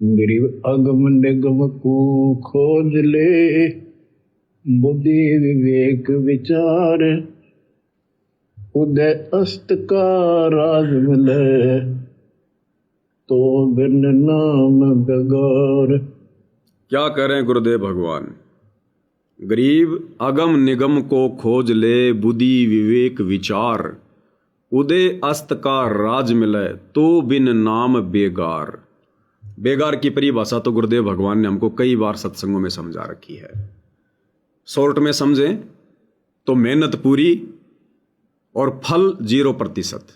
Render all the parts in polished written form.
गरीब अगम निगम को खोज ले, बुद्धि विवेक विचार, उदय अस्त का राज मिले, तो बिन नाम बेगार। क्या करें गुरुदेव भगवान। गरीब अगम निगम को खोज ले, बुद्धि विवेक विचार, उदय अस्त का राज मिले, तो बिन नाम बेगार। बेगार की परिभाषा तो गुरुदेव भगवान ने हमको कई बार सत्संगों में समझा रखी है। शॉर्ट में समझें तो मेहनत पूरी और फल 0%।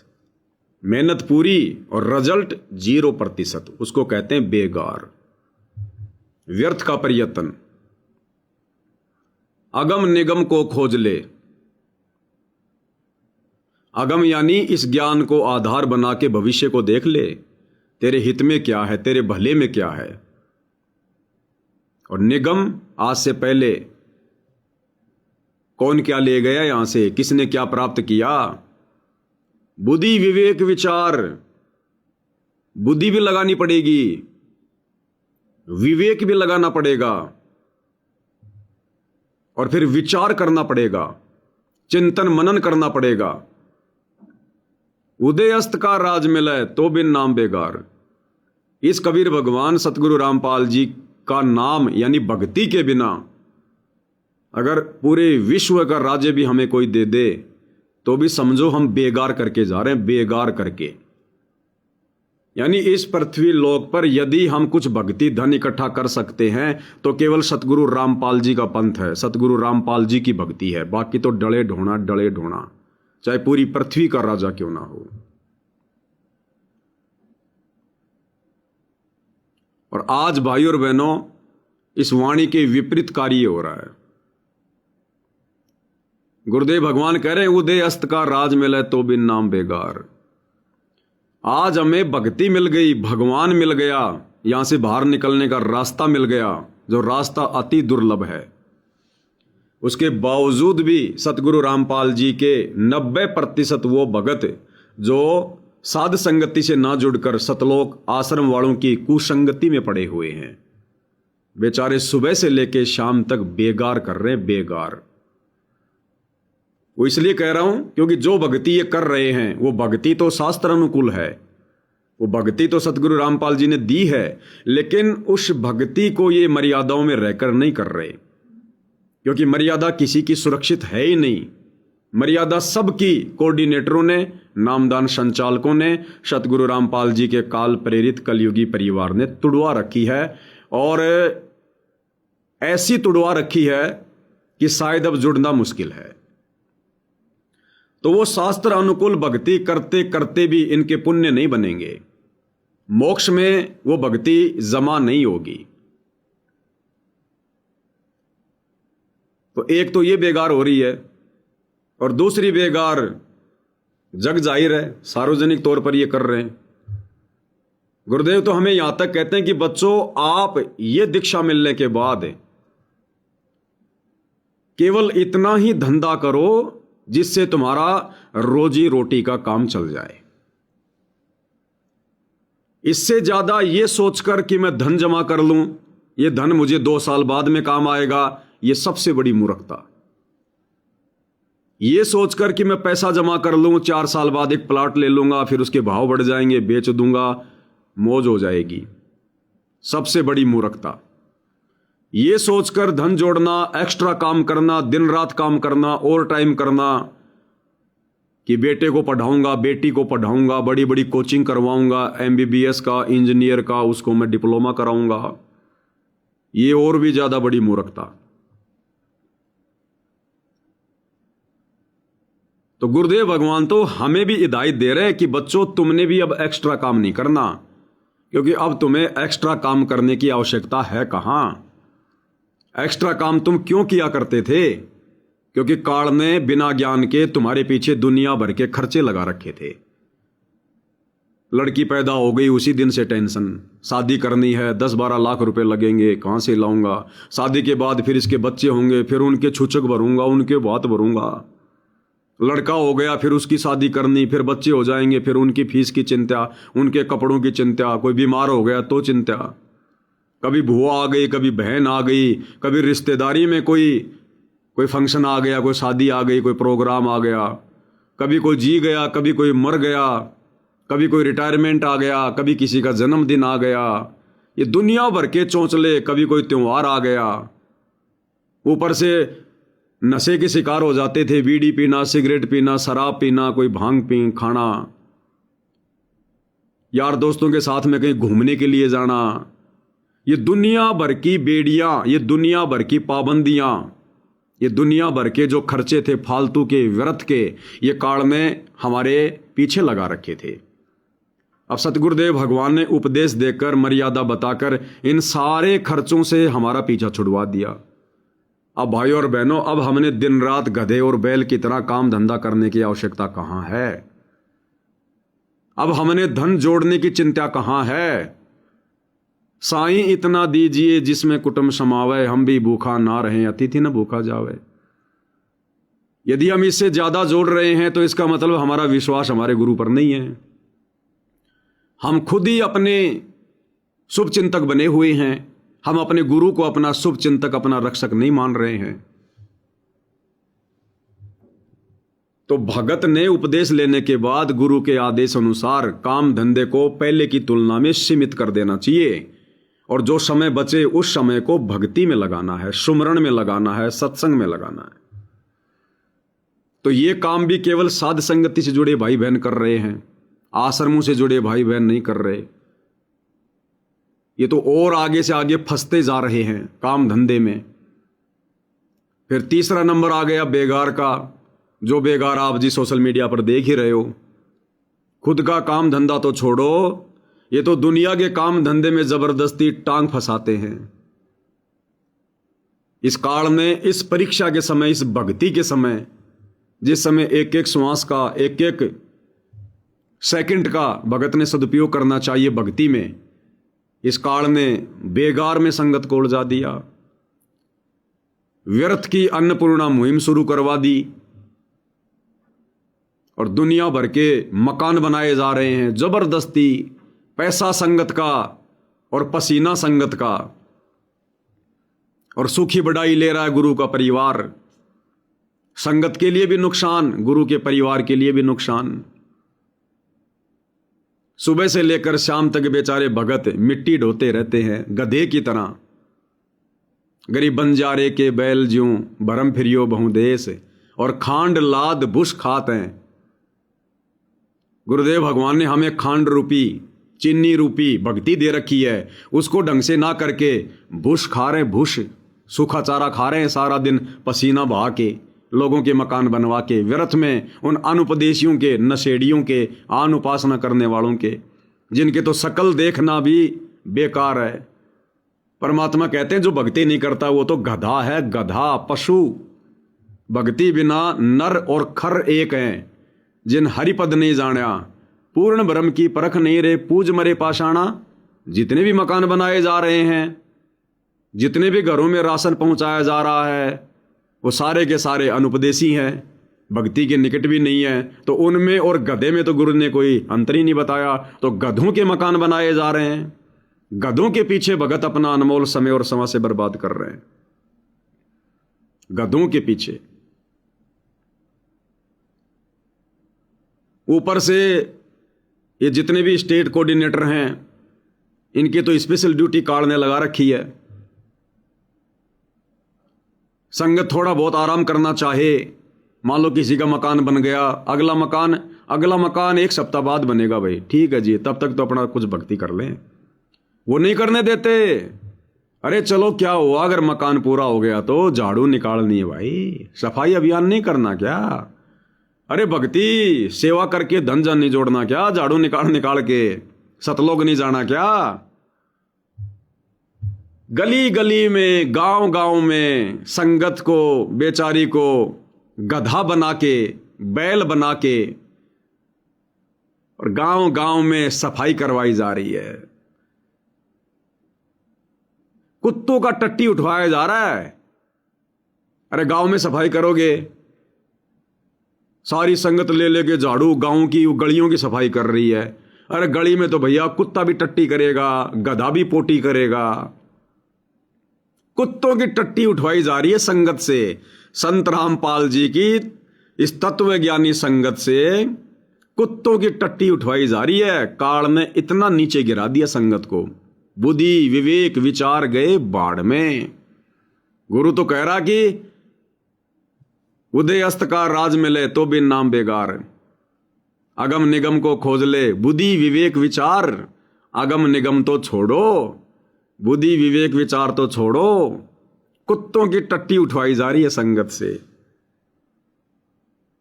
मेहनत पूरी और रिजल्ट 0%, उसको कहते हैं बेगार, व्यर्थ का प्रयत्न। अगम निगम को खोज ले। अगम यानी इस ज्ञान को आधार बना के भविष्य को देख ले, तेरे हित में क्या है, तेरे भले में क्या है। और निगम, आज से पहले कौन क्या ले गया यहां से, किसने क्या प्राप्त किया। बुद्धि विवेक विचार, बुद्धि भी लगानी पड़ेगी, विवेक भी लगाना पड़ेगा, और फिर विचार करना पड़ेगा, चिंतन मनन करना पड़ेगा। उदय अस्त का राज मिले, तो बिन नाम बेगार। इस कबीर भगवान सतगुरु रामपाल जी का नाम यानी भक्ति के बिना अगर पूरे विश्व का राज्य भी हमें कोई दे दे तो भी समझो हम बेगार करके जा रहे हैं, बेगार करके। यानी इस पृथ्वी लोक पर यदि हम कुछ भक्ति धन इकट्ठा कर सकते हैं तो केवल सतगुरु रामपाल जी का पंथ है, सतगुरु रामपाल जी की भक्ति है। बाकी तो डले ढोना डले ढोना, चाहे पूरी पृथ्वी का राजा क्यों ना हो। और आज भाई और बहनों, इस वाणी के विपरीत कार्य हो रहा है। गुरुदेव भगवान कह रहे हैं उदय अस्त का राज मिले, तो बिन नाम बेगार। आज हमें भक्ति मिल गई, भगवान मिल गया, यहां से बाहर निकलने का रास्ता मिल गया, जो रास्ता अति दुर्लभ है। उसके बावजूद भी सतगुरु रामपाल जी के 90% वो भगत जो साध संगति से ना जुड़कर सतलोक आश्रम वालों की कुसंगति में पड़े हुए हैं, बेचारे सुबह से लेकर शाम तक बेगार कर रहे हैं, बेगार। वो इसलिए कह रहा हूं क्योंकि जो भक्ति ये कर रहे हैं वो भक्ति तो शास्त्र अनुकूल है, वो भक्ति तो सतगुरु रामपाल जी ने दी है, लेकिन उस भक्ति को ये मर्यादाओं में रहकर नहीं कर रहे, क्योंकि मर्यादा किसी की सुरक्षित है ही नहीं। मर्यादा सबकी कोऑर्डिनेटरों ने, नामदान संचालकों ने, सतगुरु रामपाल जी के काल प्रेरित कलयुगी परिवार ने तुड़वा रखी है, और ऐसी तुड़वा रखी है कि शायद अब जुड़ना मुश्किल है। तो वो शास्त्र अनुकूल भक्ति करते करते भी इनके पुण्य नहीं बनेंगे, मोक्ष में वो भक्ति जमा नहीं होगी। तो एक तो ये बेगार हो रही है, और दूसरी बेगार जग जाहिर है सार्वजनिक तौर पर ये कर रहे हैं। गुरुदेव तो हमें यहां तक कहते हैं कि बच्चों, आप ये दीक्षा मिलने के बाद केवल इतना ही धंधा करो जिससे तुम्हारा रोजी रोटी का काम चल जाए। इससे ज्यादा ये सोचकर कि मैं धन जमा कर लूं, ये धन मुझे 2 साल बाद में काम आएगा, ये सबसे बड़ी मूर्खता। ये सोचकर कि मैं पैसा जमा कर लूं, 4 साल बाद एक प्लाट ले लूंगा, फिर उसके भाव बढ़ जाएंगे, बेच दूंगा, मौज हो जाएगी, सबसे बड़ी मूर्खता। ये सोचकर धन जोड़ना, एक्स्ट्रा काम करना, दिन रात काम करना, ओवर टाइम करना, कि बेटे को पढ़ाऊंगा, बेटी को पढ़ाऊंगा, बड़ी बड़ी कोचिंग करवाऊंगा, MBBS का, इंजीनियर का, उसको मैं डिप्लोमा कराऊंगा, ये और भी ज्यादा बड़ी मूर्खता। तो गुरुदेव भगवान तो हमें भी हिदायत दे रहे हैं कि बच्चों, तुमने भी अब एक्स्ट्रा काम नहीं करना, क्योंकि अब तुम्हें एक्स्ट्रा काम करने की आवश्यकता है कहां। एक्स्ट्रा काम तुम क्यों किया करते थे? क्योंकि काल ने बिना ज्ञान के तुम्हारे पीछे दुनिया भर के खर्चे लगा रखे थे। लड़की पैदा हो गई, उसी दिन से टेंशन, शादी करनी है, 10-12 लाख रुपए लगेंगे, कहां से लाऊंगा, शादी के बाद फिर इसके बच्चे होंगे, फिर उनके छूछक भरूंगा, उनके बात भरूंगा, लड़का हो गया फिर उसकी शादी करनी, फिर बच्चे हो जाएंगे, फिर उनकी फीस की चिंता, उनके कपड़ों की चिंता, कोई बीमार हो गया तो चिंता, कभी बुआ आ गई, कभी बहन आ गई, कभी रिश्तेदारी में कोई फंक्शन आ गया, कोई शादी आ गई, कोई प्रोग्राम आ गया, कभी कोई जी गया, कभी कोई मर गया, कभी कोई रिटायरमेंट आ गया, कभी किसी का जन्मदिन आ गया। ये दुनिया भर के चौंचले, कभी कोई त्योहार आ गया। ऊपर से नशे के शिकार हो जाते थे, बीड़ी पीना, सिगरेट पीना, शराब पीना, कोई भांग पी खाना, यार दोस्तों के साथ में कहीं घूमने के लिए जाना। ये दुनिया भर की बेड़ियां, ये दुनिया भर की पाबंदियां, ये दुनिया भर के जो खर्चे थे फालतू के, व्यर्थ के, ये काल में हमारे पीछे लगा रखे थे। अब सतगुरुदेव भगवान ने उपदेश देकर, मर्यादा बताकर इन सारे खर्चों से हमारा पीछा छुड़वा दिया। अब भाइयों और बहनों, अब हमने दिन रात गधे और बैल की तरह काम धंधा करने की आवश्यकता कहां है? अब हमने धन जोड़ने की चिंता कहां है? साईं इतना दीजिए जिसमें कुटुंब समावे, हम भी भूखा ना रहें, अतिथि न भूखा जावे। यदि हम इससे ज्यादा जोड़ रहे हैं तो इसका मतलब हमारा विश्वास हमारे गुरु पर नहीं है। हम खुद ही अपने शुभ चिंतक बने हुए हैं, हम अपने गुरु को अपना शुभ चिंतक, अपना रक्षक नहीं मान रहे हैं। तो भगत ने उपदेश लेने के बाद गुरु के आदेश अनुसार काम धंधे को पहले की तुलना में सीमित कर देना चाहिए, और जो समय बचे उस समय को भक्ति में लगाना है, सुमरण में लगाना है, सत्संग में लगाना है। तो ये काम भी केवल साध संगति से जुड़े भाई बहन कर रहे हैं, आश्रमों से जुड़े भाई बहन नहीं कर रहे। ये तो और आगे से आगे फंसते जा रहे हैं काम धंधे में। फिर तीसरा नंबर आ गया बेगार का, जो बेगार आप जी सोशल मीडिया पर देख ही रहे हो। खुद का काम धंधा तो छोड़ो, ये तो दुनिया के काम धंधे में जबरदस्ती टांग फंसाते हैं। इस काल में, इस परीक्षा के समय, इस भक्ति के समय, जिस समय एक एक श्वास का, एक एक सेकंड का भगत ने सदुपयोग करना चाहिए भक्ति में, इस काल में बेगार में संगत को उलझा दिया। व्यर्थ की अन्नपूर्णा मुहिम शुरू करवा दी और दुनिया भर के मकान बनाए जा रहे हैं जबरदस्ती, पैसा संगत का और पसीना संगत का, और सुखी बढ़ाई ले रहा है गुरु का परिवार। संगत के लिए भी नुकसान, गुरु के परिवार के लिए भी नुकसान। सुबह से लेकर शाम तक बेचारे भगत मिट्टी ढोते रहते हैं गधे की तरह। गरीब बंजारे के बैल ज्यों भरम फिरियो बहु देश, और खांड लाद बुश खात हैं। गुरुदेव भगवान ने हमें खांड रूपी, चीनी रूपी भक्ति दे रखी है, उसको ढंग से ना करके बुश खा रहे हैं, बुश सूखा चारा खा रहे हैं सारा दिन, पसीना बहा के, लोगों के मकान बनवा के, व्यर्थ में उन अनुपदेशियों के, नशेड़ियों के, आन उपासना करने वालों के, जिनके तो शकल देखना भी बेकार है। परमात्मा कहते हैं जो भक्ति नहीं करता वो तो गधा है, गधा, पशु। भक्ति बिना नर और खर एक हैं, जिन हरिपद नहीं जाना, पूर्ण ब्रह्म की परख नहीं रे, पूज मरे पाषाणा। जितने भी मकान बनाए जा रहे हैं, जितने भी घरों में राशन पहुंचाया जा रहा है, वो सारे के सारे अनुपदेशी हैं, भक्ति के निकट भी नहीं है। तो उनमें और गधे में तो गुरु ने कोई अंतर ही नहीं बताया। तो गधों के मकान बनाए जा रहे हैं, गधों के पीछे भगत अपना अनमोल समय और समय से बर्बाद कर रहे हैं, गधों के पीछे। ऊपर से ये जितने भी स्टेट कोऑर्डिनेटर हैं, इनकी तो स्पेशल ड्यूटी कार्ड ने लगा रखी है। संगत थोड़ा बहुत आराम करना चाहे, मान लो किसी का मकान बन गया, अगला मकान एक सप्ताह बाद बनेगा, भाई ठीक है जी, तब तक तो अपना कुछ भक्ति कर लें। वो नहीं करने देते। अरे चलो क्या हुआ, अगर मकान पूरा हो गया तो झाड़ू निकालनी है भाई, सफाई अभियान नहीं करना क्या? अरे भक्ति सेवा करके धन जन नहीं जोड़ना क्या? झाड़ू निकाल के सतलोक नहीं जाना क्या? गली गली में, गांव गांव में संगत को, बेचारी को गधा बना के, बैल बना के, और गांव गांव में सफाई करवाई जा रही है। कुत्तों का टट्टी उठवाया जा रहा है। अरे गांव में सफाई करोगे, सारी संगत ले लेके झाड़ू गांव की गलियों की सफाई कर रही है। अरे गली में तो भैया कुत्ता भी टट्टी करेगा, गधा भी पोटी करेगा, कुत्तों की टट्टी उठवाई जा रही है संगत से। संत रामपाल जी की इस तत्वज्ञानी संगत से कुत्तों की टट्टी उठवाई जा रही है। काल ने इतना नीचे गिरा दिया संगत को, बुद्धि विवेक विचार गए बाढ़ में। गुरु तो कह रहा कि उदय अस्त का राज मिले तो बिन नाम बेगार, अगम निगम को खोज ले बुद्धि विवेक विचार। अगम निगम तो छोड़ो, बुद्धि विवेक विचार तो छोड़ो, कुत्तों की टट्टी उठवाई जा रही है संगत से।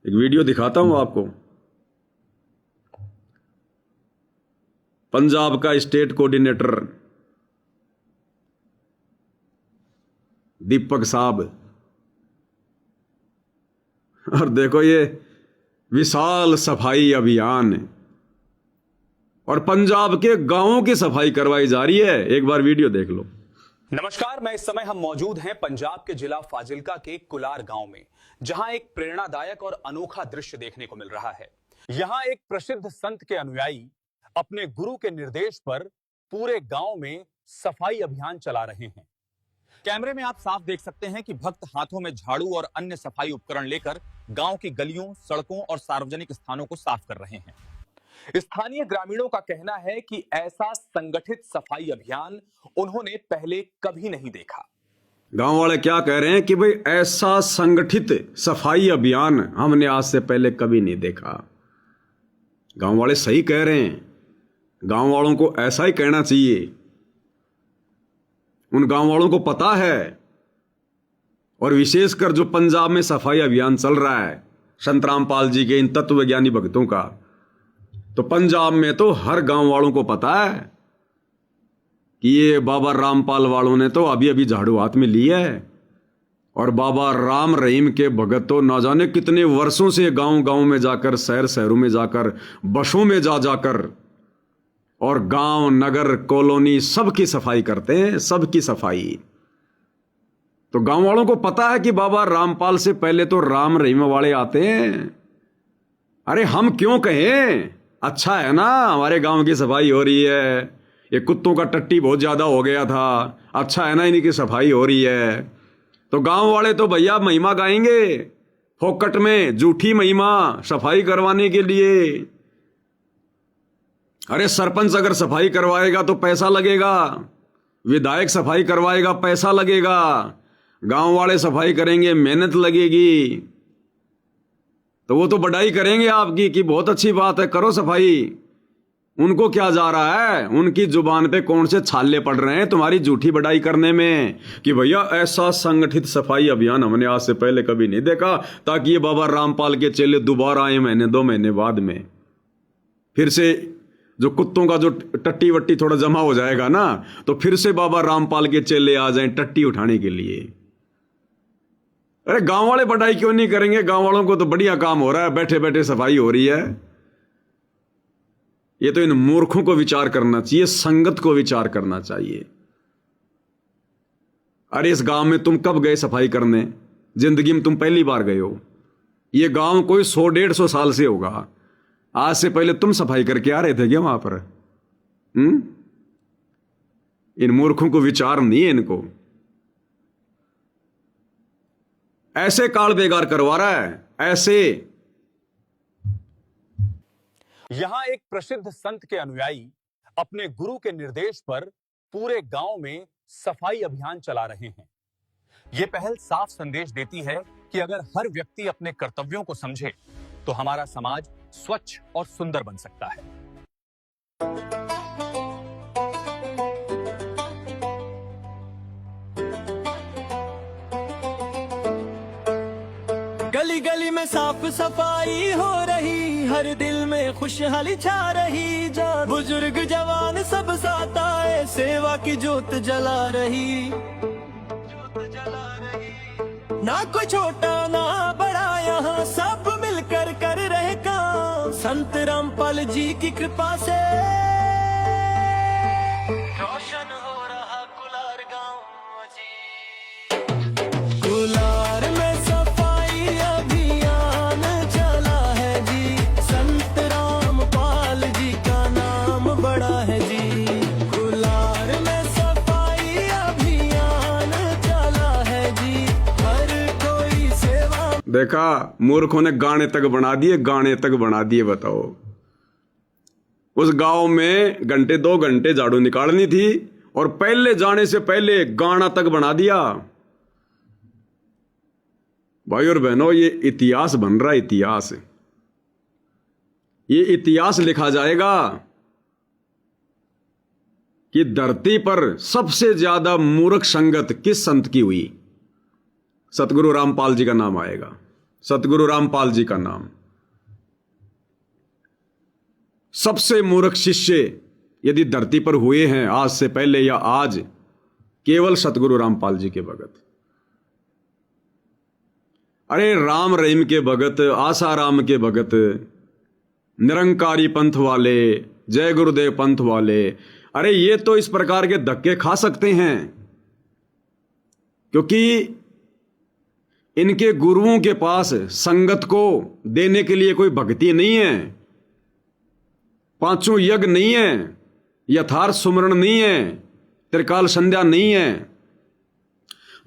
एक वीडियो दिखाता हूं आपको। पंजाब का स्टेट कोऑर्डिनेटर दीपक साहब, और देखो ये विशाल सफाई अभियान, और पंजाब के गांवों की सफाई करवाई जा रही है। एक बार वीडियो देख लो। नमस्कार, मैं इस समय हम मौजूद हैं पंजाब के जिला फाजिल्का के कुलार गांव में, जहां एक प्रेरणादायक और अनोखा दृश्य देखने को मिल रहा है। यहां एक प्रसिद्ध संत के अनुयायी अपने गुरु के निर्देश पर पूरे गांव में सफाई अभियान चला रहे हैं। कैमरे में आप साफ देख सकते हैं कि भक्त हाथों में झाड़ू और अन्य सफाई उपकरण लेकर गांव की गलियों, सड़कों और सार्वजनिक स्थानों को साफ कर रहे हैं। स्थानीय ग्रामीणों का कहना है कि ऐसा संगठित सफाई अभियान उन्होंने पहले कभी नहीं देखा। गांव वाले क्या कह रहे हैं कि भाई ऐसा संगठित सफाई अभियान हमने आज से पहले कभी नहीं देखा। गांव वाले सही कह रहे हैं, गांव वालों को ऐसा ही कहना चाहिए। उन गांव वालों को पता है, और विशेषकर जो पंजाब में सफाई अभियान चल रहा है संत रामपाल जी के इन तत्वज्ञानी भक्तों का, तो पंजाब में तो हर गांव वालों को पता है कि ये बाबा रामपाल वालों ने तो अभी अभी झाड़ू हाथ में ली है। और बाबा राम रहीम के भगत तो ना जाने कितने वर्षों से गांव गांव में जाकर, शहर शहरों में जाकर, बसों में जा जाकर और गांव नगर कॉलोनी सबकी सफाई करते हैं, सबकी सफाई। तो गांव वालों को पता है कि बाबा रामपाल से पहले तो राम रहीम वाले आते हैं। अरे हम क्यों कहें, अच्छा है ना हमारे गांव की सफाई हो रही है। ये कुत्तों का टट्टी बहुत ज्यादा हो गया था, अच्छा है ना इनकी सफाई हो रही है। तो गांव वाले तो भैया महिमा गाएंगे फोकट में, झूठी महिमा सफाई करवाने के लिए। अरे सरपंच अगर सफाई करवाएगा तो पैसा लगेगा, विधायक सफाई करवाएगा पैसा लगेगा, गांव वाले सफाई करेंगे मेहनत लगेगी। तो वो तो बड़ाई करेंगे आपकी कि बहुत अच्छी बात है, करो सफाई। उनको क्या जा रहा है, उनकी जुबान पे कौन से छाले पड़ रहे हैं तुम्हारी झूठी बड़ाई करने में कि भैया ऐसा संगठित सफाई अभियान हमने आज से पहले कभी नहीं देखा, ताकि ये बाबा रामपाल के चेले दोबारा आए महीने 2 महीने बाद में। फिर से जो कुत्तों का जो टट्टी वट्टी थोड़ा जमा हो जाएगा ना, तो फिर से बाबा रामपाल के चेले आ जाएं टट्टी उठाने के लिए। अरे गांव वाले बड़ाई क्यों नहीं करेंगे, गांव वालों को तो बढ़िया काम हो रहा है, बैठे बैठे सफाई हो रही है। ये तो इन मूर्खों को विचार करना चाहिए, संगत को विचार करना चाहिए। अरे इस गांव में तुम कब गए सफाई करने, जिंदगी में तुम पहली बार गए हो। ये गांव कोई 100-150 साल से होगा, आज से पहले तुम सफाई करके आ रहे थे क्या वहां पर? इन मूर्खों को विचार नहीं है इनको। ऐसे काल बेगार करवा रहा है, ऐसे। यहां एक प्रसिद्ध संत के अनुयायी अपने गुरु के निर्देश पर पूरे गांव में सफाई अभियान चला रहे हैं। यह पहल साफ संदेश देती है कि अगर हर व्यक्ति अपने कर्तव्यों को समझे तो हमारा समाज स्वच्छ और सुंदर बन सकता है। गली गली में साफ सफाई हो रही, हर दिल में खुशहाली छा रही। बुजुर्ग जवान सब साथ आए, सेवा की जोत जला रही। ना कोई छोटा ना बड़ा, यहाँ सब मिलकर कर रहे काम। संत रामपाल जी की कृपा से रोशन हो रहा कुलार गाँव जी। कुलार में सफाई अभियान चला है जी, संत रामपाल जी का नाम बड़ा है जी। कुलार में सफाई अभियान चला देखा, मूर्खों ने गाने तक बना दिए, गाने तक बना दिए। बताओ, उस गांव में घंटे 2 घंटे झाड़ू निकालनी थी और पहले जाने से पहले गाना तक बना दिया। भाई और बहनों, ये इतिहास बन रहा है, इतिहास। ये इतिहास लिखा जाएगा कि धरती पर सबसे ज्यादा मूर्ख संगत किस संत की हुई। सतगुरु रामपाल जी का नाम आएगा, सतगुरु रामपाल जी का नाम। सबसे मूर्ख शिष्य यदि धरती पर हुए हैं आज से पहले या आज, केवल सतगुरु रामपाल जी के भगत। अरे राम रहीम के भगत, आसाराम के भगत, निरंकारी पंथ वाले, जय गुरुदेव पंथ वाले, अरे ये तो इस प्रकार के धक्के खा सकते हैं क्योंकि इनके गुरुओं के पास संगत को देने के लिए कोई भक्ति नहीं है, 5 यज्ञ नहीं है, यथार्थ सुमरण नहीं है, त्रिकाल संध्या नहीं है।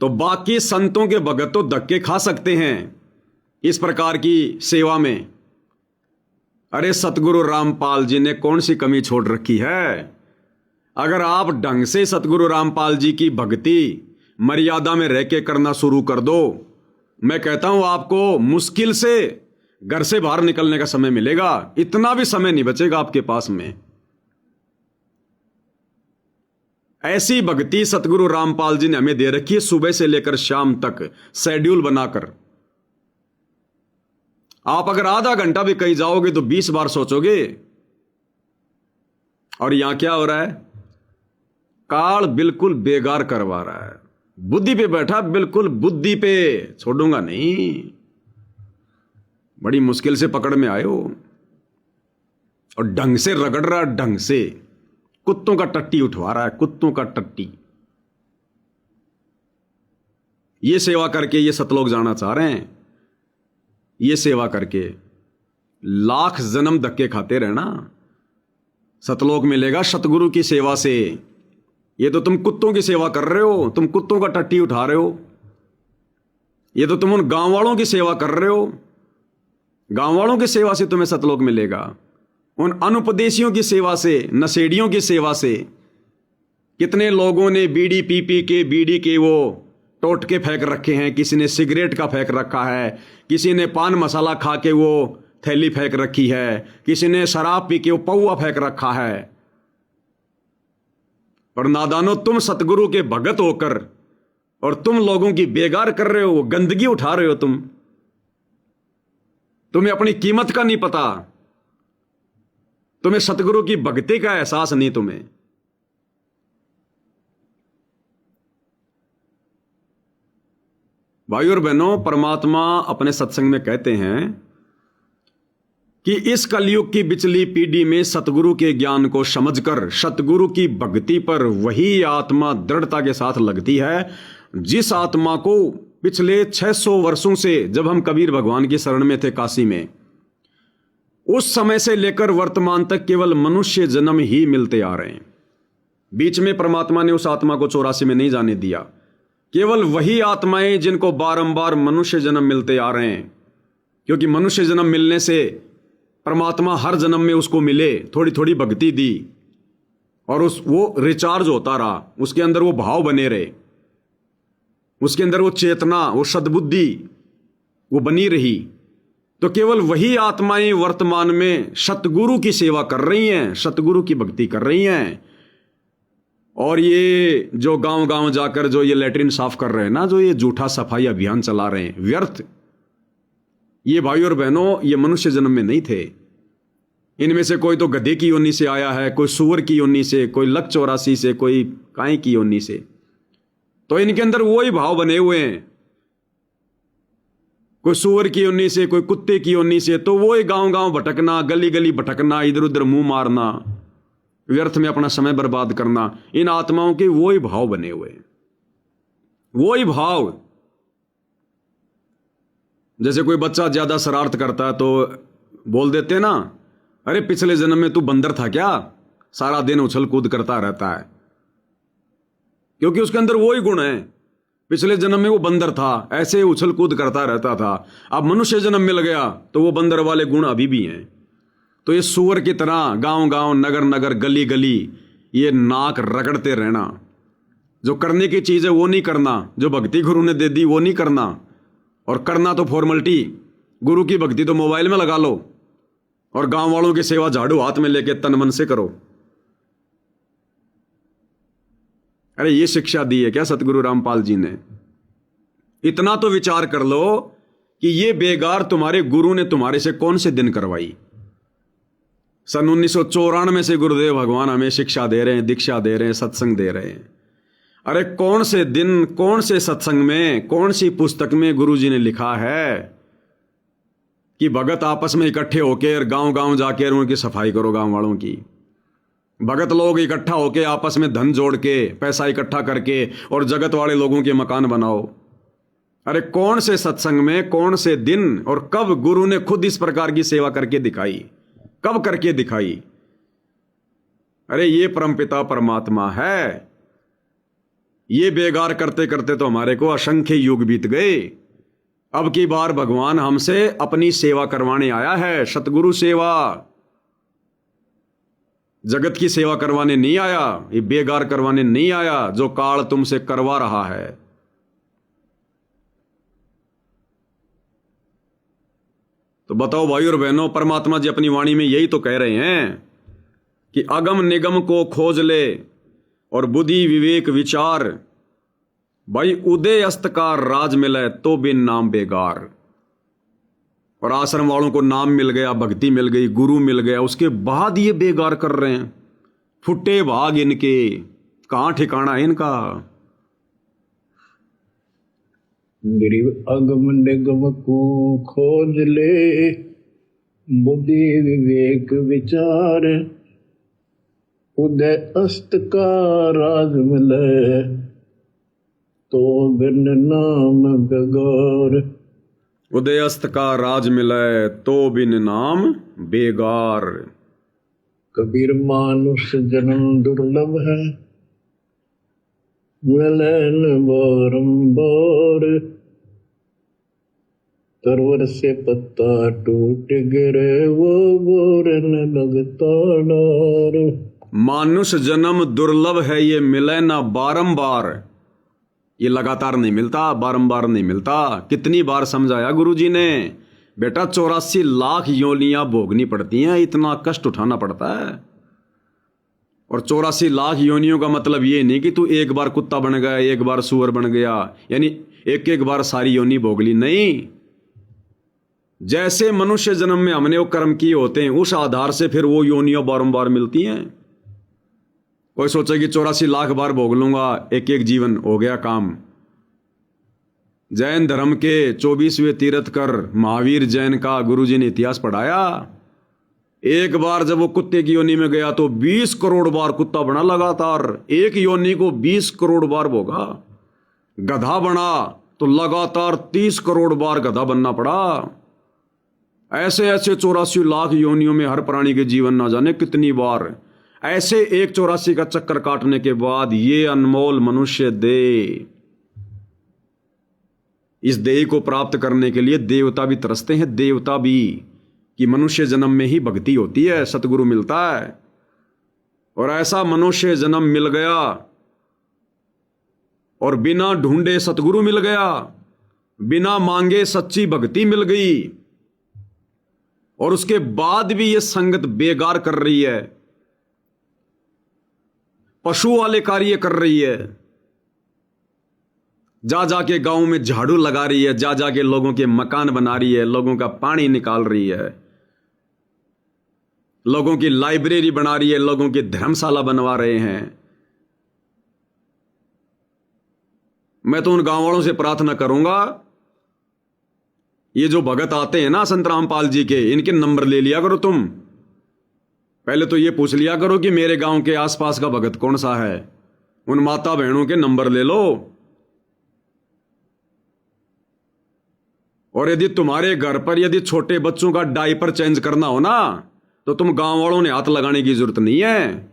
तो बाकी संतों के भगत तो धक्के खा सकते हैं इस प्रकार की सेवा में। अरे सतगुरु रामपाल जी ने कौन सी कमी छोड़ रखी है? अगर आप ढंग से सतगुरु रामपाल जी की भक्ति मर्यादा में रह के करना शुरू कर दो, मैं कहता हूं आपको मुश्किल से घर से बाहर निकलने का समय मिलेगा, इतना भी समय नहीं बचेगा आपके पास में। ऐसी भक्ति सतगुरु रामपाल जी ने हमें दे रखी है, सुबह से लेकर शाम तक शेड्यूल बनाकर। आप अगर आधा घंटा भी कहीं जाओगे तो 20 बार सोचोगे। और यहां क्या हो रहा है? काल बिल्कुल बेगार करवा रहा है, बुद्धि पे बैठा, बिल्कुल बुद्धि पे, छोड़ूंगा नहीं। बड़ी मुश्किल से पकड़ में आए हो और ढंग से रगड़ रहा, ढंग से कुत्तों का टट्टी उठवा रहा है, कुत्तों का टट्टी। ये सेवा करके ये सतलोक जाना चाह रहे हैं, ये सेवा करके लाख जन्म धक्के खाते रहना, सतलोक मिलेगा सतगुरु की सेवा से। ये तो तुम कुत्तों की सेवा कर रहे हो, तुम कुत्तों का टट्टी उठा रहे हो। ये तो तुम उन गांव वालों की सेवा कर रहे हो, गांव वालों की सेवा से तुम्हें सतलोक मिलेगा। उन अनुपदेशियों की सेवा से, नशेड़ियों की सेवा से। कितने लोगों ने बीड़ी पी के, बीड़ी के वो टोटके फेंक रखे हैं, किसी ने सिगरेट का फेंक रखा है, किसी ने पान मसाला खा के वो थैली फेंक रखी है, किसी ने शराब पी के वो पौआ फेंक रखा है। और नादानो, तुम सतगुरु के भगत होकर और तुम लोगों की बेगार कर रहे हो, गंदगी उठा रहे हो। तुम्हें अपनी कीमत का नहीं पता, तुम्हें सतगुरु की भक्ति का एहसास नहीं। तुम्हें भाई और बहनों, परमात्मा अपने सत्संग में कहते हैं कि इस कलयुग की बिचली पीढ़ी में सतगुरु के ज्ञान को समझकर सतगुरु की भक्ति पर वही आत्मा दृढ़ता के साथ लगती है जिस आत्मा को पिछले 600 वर्षों से, जब हम कबीर भगवान की शरण में थे काशी में, उस समय से लेकर वर्तमान तक केवल मनुष्य जन्म ही मिलते आ रहे हैं। बीच में परमात्मा ने उस आत्मा को 84 में नहीं जाने दिया। केवल वही आत्माएं जिनको बारंबार मनुष्य जन्म मिलते आ रहे हैं, क्योंकि मनुष्य जन्म मिलने से परमात्मा हर जन्म में उसको मिले, थोड़ी थोड़ी भक्ति दी और वो रिचार्ज होता रहा, उसके अंदर वो भाव बने रहे, उसके अंदर वो चेतना, वो सद्बुद्धि वो बनी रही। तो केवल वही आत्माएं वर्तमान में सतगुरु की सेवा कर रही हैं, सतगुरु की भक्ति कर रही हैं। और ये जो गांव गांव जाकर जो ये लैट्रिन साफ कर रहे हैं ना, जो ये झूठा सफाई अभियान चला रहे हैं, व्यर्थ। ये भाई और बहनों, ये मनुष्य जन्म में नहीं थे। इनमें से कोई तो गधे की योनि से आया है, कोई सुअर की योनि से, कोई लक 84 से, कोई काई की योनि से। तो इनके अंदर वही भाव बने हुए हैं, कोई सुअर की योनि से, कोई कुत्ते की योनि से। तो वही गांव गांव भटकना, गली गली भटकना, इधर उधर मुंह मारना, व्यर्थ में अपना समय बर्बाद करना, इन आत्माओं के वही भाव बने हुए हैं, वही भाव। जैसे कोई बच्चा ज्यादा शरारत करता है तो बोल देते ना, अरे पिछले जन्म में तू बंदर था क्या, सारा दिन उछल कूद करता रहता है। क्योंकि उसके अंदर वही गुण है, पिछले जन्म में वो बंदर था, ऐसे उछल कूद करता रहता था। अब मनुष्य जन्म मिल गया तो वो बंदर वाले गुण अभी भी हैं। तो ये सूअर की तरह गांव गांव, नगर नगर, गली गली ये नाक रगड़ते रहना, जो करने की चीज़ है वो नहीं करना, जो भक्ति गुरु ने दे दी वो नहीं करना, और करना तो फॉर्मेलिटी। गुरु की भक्ति तो मोबाइल में लगा लो, और गांव वालों की सेवा झाड़ू हाथ में लेके तन मन से करो। अरे ये शिक्षा दी है क्या सतगुरु रामपाल जी ने? इतना तो विचार कर लो कि ये बेगार तुम्हारे गुरु ने तुम्हारे से कौन से दिन करवाई। सन 1994 से गुरुदेव भगवान हमें शिक्षा दे रहे हैं, दीक्षा दे रहे हैं, सत्संग दे रहे हैं। अरे कौन से दिन, कौन से सत्संग में, कौन सी पुस्तक में गुरु जी ने लिखा है कि भगत आपस में इकट्ठे होकर गांव गांव जाकर उनकी सफाई करो, गांव वालों की। भगत लोग इकट्ठा होकर आपस में धन जोड़ के, पैसा इकट्ठा करके और जगत वाले लोगों के मकान बनाओ। अरे कौन से सत्संग में, कौन से दिन और कब गुरु ने खुद इस प्रकार की सेवा करके दिखाई? कब करके दिखाई? अरे ये परमपिता परमात्मा है। ये बेगार करते करते तो हमारे को असंख्य युग बीत गए। अब की बार भगवान हमसे अपनी सेवा करवाने आया है, सतगुरु सेवा। जगत की सेवा करवाने नहीं आया, ये बेगार करवाने नहीं आया जो काल तुमसे करवा रहा है। तो बताओ भाई और बहनों, परमात्मा जी अपनी वाणी में यही तो कह रहे हैं कि अगम निगम को खोज ले और बुद्धि विवेक विचार, भाई उदय अस्त का राज मिले तो बिन नाम बेगार। और आश्रम वालों को नाम मिल गया, भक्ति मिल गई, गुरु मिल गया, उसके बाद ये बेगार कर रहे हैं। फुटे भाग इनके, कहां ठिकाना है इनका? गरीब अगम निगम को खोज ले, बुद्धि विवेक विचार, उदय अस्त का राज मिले तो बिन नाम बेगार। उदय अस्त का राज मिले तो बिन नाम बेगार। कबीर मानुष जन्म दुर्लभ है, मिले न बारंबार। तरवर से पत्ता टूट गिरे, वो बोर न लगता डार। मानुष जन्म दुर्लभ है, ये मिले ना बारंबार। ये लगातार नहीं मिलता, बारंबार नहीं मिलता। कितनी बार समझाया गुरु जी ने, बेटा 84 लाख योनियां भोगनी पड़ती हैं, इतना कष्ट उठाना पड़ता है। और 84 लाख योनियों का मतलब ये नहीं कि तू एक बार कुत्ता बन गया, एक बार सुअर बन गया, यानी एक एक बार सारी योनि भोग ली। नहीं, जैसे मनुष्य जन्म में हमने वो कर्म किए होते हैं, उस आधार से फिर वो योनियां बारंबार मिलती हैं। कोई सोचे कि 84 लाख बार भोग लूंगा, एक एक जीवन हो गया काम। जैन धर्म के 24वें तीर्थकर महावीर जैन का गुरुजी ने इतिहास पढ़ाया। एक बार जब वो कुत्ते की योनि में गया तो 20 करोड़ बार कुत्ता बना लगातार, एक योनि को 20 करोड़ बार भोगा। गधा बना तो लगातार 30 करोड़ बार गधा बनना पड़ा। ऐसे ऐसे 84 लाख योनियों में हर प्राणी के जीवन ना जाने कितनी बार। ऐसे एक 84 का चक्कर काटने के बाद ये अनमोल मनुष्य देह, इस देह को प्राप्त करने के लिए देवता भी तरसते हैं, देवता भी, कि मनुष्य जन्म में ही भक्ति होती है, सतगुरु मिलता है। और ऐसा मनुष्य जन्म मिल गया और बिना ढूंढे सतगुरु मिल गया, बिना मांगे सच्ची भक्ति मिल गई, और उसके बाद भी ये संगत बेगार कर रही है, पशु वाले कार्य कर रही है। जा जाके गांव में झाड़ू लगा रही है, जा जाके लोगों के मकान बना रही है, लोगों का पानी निकाल रही है, लोगों की लाइब्रेरी बना रही है, लोगों की धर्मशाला बनवा रहे हैं। मैं तो उन गांव वालों से प्रार्थना करूंगा, ये जो भगत आते हैं ना संत रामपाल जी के, इनके नंबर ले लिया करो तुम। पहले तो ये पूछ लिया करो कि मेरे गांव के आसपास का भगत कौन सा है, उन माता बहनों के नंबर ले लो। और यदि तुम्हारे घर पर यदि छोटे बच्चों का डायपर चेंज करना हो ना, तो तुम गांव वालों ने हाथ लगाने की जरूरत नहीं है।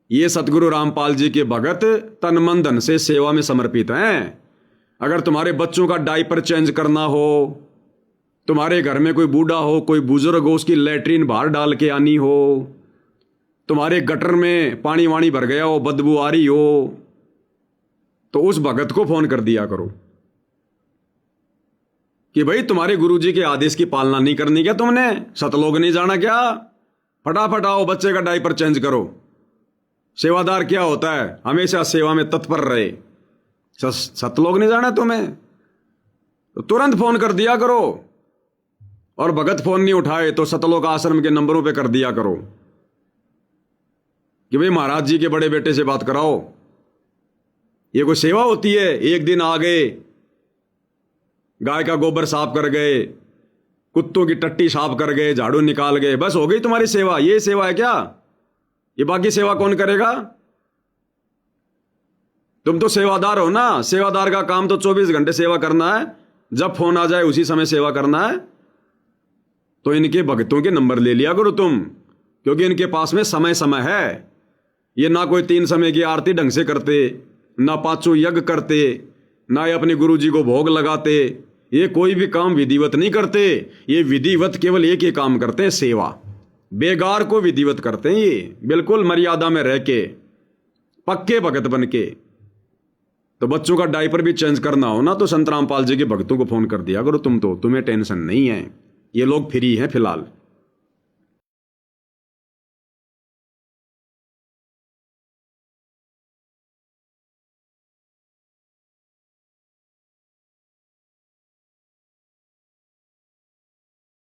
ये सतगुरु रामपाल जी के भगत तन मन धन से सेवा में समर्पित हैं। अगर तुम्हारे बच्चों का डायपर चेंज करना हो, तुम्हारे घर में कोई बूढ़ा हो, कोई बुजुर्ग हो, उसकी लैट्रीन बाहर डाल के आनी हो, तुम्हारे गटर में पानी वाणी भर गया हो, बदबू आ रही हो, तो उस भगत को फोन कर दिया करो कि भाई तुम्हारे गुरुजी के आदेश की पालना नहीं करनी क्या तुमने? सतलोक नहीं जाना क्या? फटाफट आओ, बच्चे का डायपर चेंज करो। सेवादार क्या होता है? हमेशा सेवा में तत्पर रहे। सतलोक नहीं जाना तुम्हें तो तुरंत फोन कर दिया करो। और भगत फोन नहीं उठाए तो सतलोक आश्रम के नंबरों पे कर दिया करो कि भाई महाराज जी के बड़े बेटे से बात कराओ। ये कोई सेवा होती है? एक दिन आ गए, गाय का गोबर साफ कर गए, कुत्तों की टट्टी साफ कर गए, झाड़ू निकाल गए, बस हो गई तुम्हारी सेवा? ये सेवा है क्या? ये बाकी सेवा कौन करेगा? तुम तो सेवादार हो ना। सेवादार का काम तो 24 घंटे सेवा करना है। जब फोन आ जाए उसी समय सेवा करना है। तो इनके भक्तों के नंबर ले लिया करो तुम, क्योंकि इनके पास में समय समय है। ये ना कोई 3 समय की आरती ढंग से करते, ना 5 यज्ञ करते, ना ये अपने गुरु जी को भोग लगाते। ये कोई भी काम विधिवत नहीं करते। ये विधिवत केवल एक ही काम करते हैं, सेवा। बेगार को विधिवत करते हैं ये, बिल्कुल मर्यादा में रह के, पक्के भगत बन के। तो बच्चों का डायपर भी चेंज करना हो ना तो संत रामपाल जी के भक्तों को फोन कर दिया करो तुम तो, तुम्हें टेंशन नहीं है। ये लोग फ्री हैं फिलहाल।